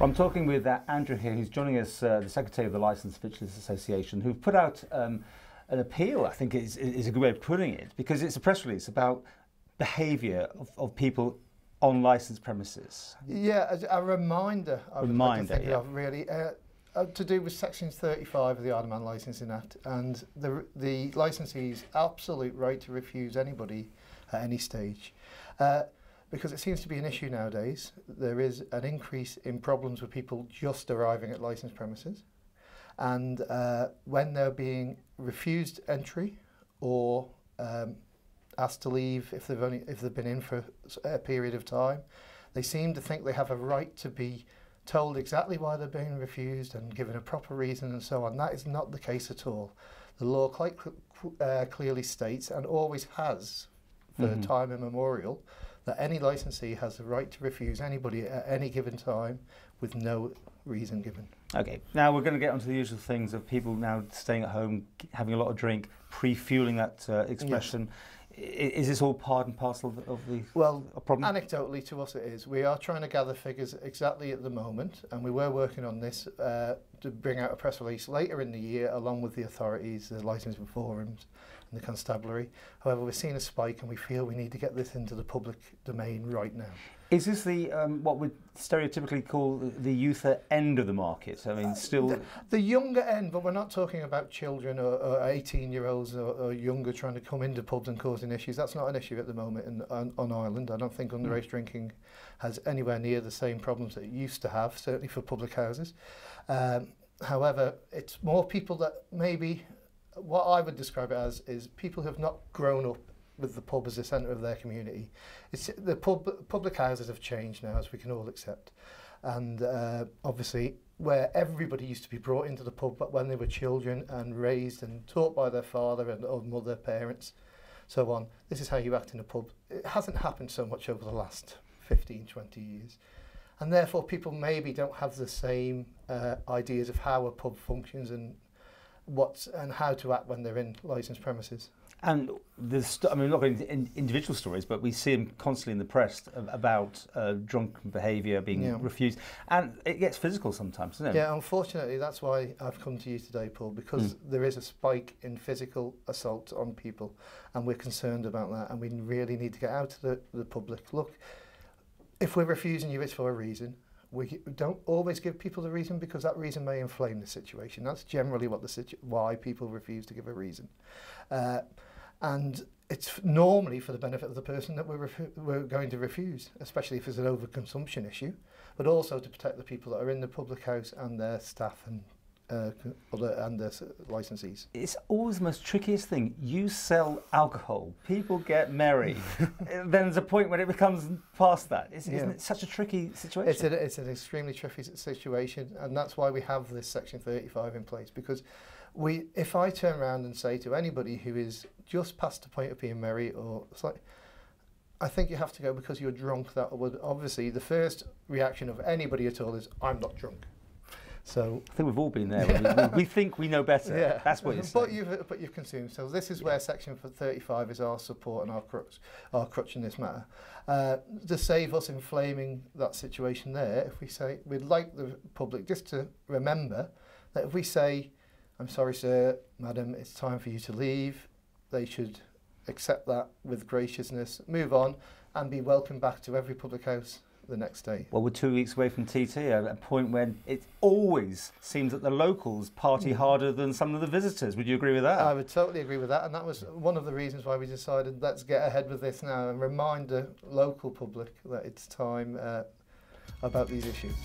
I'm talking with Andrew here, who's joining us, the Secretary of the Licensed Victuallers Association, who've put out an appeal, I think is a good way of putting it, because it's a press release about behaviour of people on licensed premises. Yeah, a reminder. I would like to think yeah. of really to do with Section 35 of the Alderman Licensing Act, and the licensee's absolute right to refuse anybody at any stage. Because it seems to be an issue nowadays. There is an increase in problems with people just arriving at licensed premises, and when they're being refused entry or asked to leave if they've been in for a period of time, they seem to think they have a right to be told exactly why they're being refused and given a proper reason and so on. That is not the case at all. The law quite clearly states, and always has for time immemorial, that any licensee has the right to refuse anybody at any given time with no reason given. Okay, now we're going to get onto the usual things of people now staying at home, having a lot of drink, pre-fueling that expression. Yes. Is this all part and parcel of the problem? Anecdotally to us it is. We are trying to gather figures exactly at the moment, and we were working on this to bring out a press release later in the year along with the authorities, the licensing forums and the constabulary. However, we're seeing a spike and we feel we need to get this into the public domain right now. Is this the what we stereotypically call the youth end of the market? I mean, still the younger end, but we're not talking about children or 18-year-olds or younger trying to come into pubs and causing issues. That's not an issue at the moment on Ireland. I don't think underage drinking has anywhere near the same problems that it used to have, certainly for public houses. However, it's more people that maybe, what I would describe it as, is people who have not grown up with the pub as the centre of their community. The public houses have changed now, as we can all accept. And obviously, where everybody used to be brought into the pub but when they were children and raised and taught by their father and or mother, parents, so on, this is how you act in a pub. It hasn't happened so much over the last 15, 20 years. And therefore, people maybe don't have the same ideas of how a pub functions and how to act when they're in licensed premises. And I mean, not going into individual stories, but we see them constantly in the press about drunken behaviour being refused, and it gets physical sometimes, doesn't it? Yeah, unfortunately, that's why I've come to you today, Paul, because there is a spike in physical assault on people, and we're concerned about that, and we really need to get out to the public. Look, if we're refusing you, it's for a reason. We don't always give people the reason, because that reason may inflame the situation. That's generally what why people refuse to give a reason. And it's normally for the benefit of the person that we're going to refuse, especially if it's an overconsumption issue, but also to protect the people that are in the public house and their staff and their licensees. It's always the most trickiest thing. You sell alcohol, people get merry. Then there's a point when it becomes past that. Isn't it such a tricky situation? It's an extremely tricky situation, and that's why we have this Section 35 in place, because if I turn around and say to anybody who is just past the point of being merry, or it's like, I think you have to go because you're drunk, that would obviously, the first reaction of anybody at all is, I'm not drunk. So I think we've all been there. We think we know better. Yeah. That's what you're saying. But you've consumed. So this is where Section 35 is our support and our crutch in this matter. To save us inflaming that situation there, if we say, we'd like the public just to remember that if we say, I'm sorry, sir, madam, it's time for you to leave, they should accept that with graciousness, move on, and be welcomed back to every public house the next day. Well, we're 2 weeks away from TT, a point when it always seems that the locals party harder than some of the visitors. Would you agree with that? I would totally agree with that, and that was one of the reasons why we decided, let's get ahead with this now and remind the local public that it's time about these issues.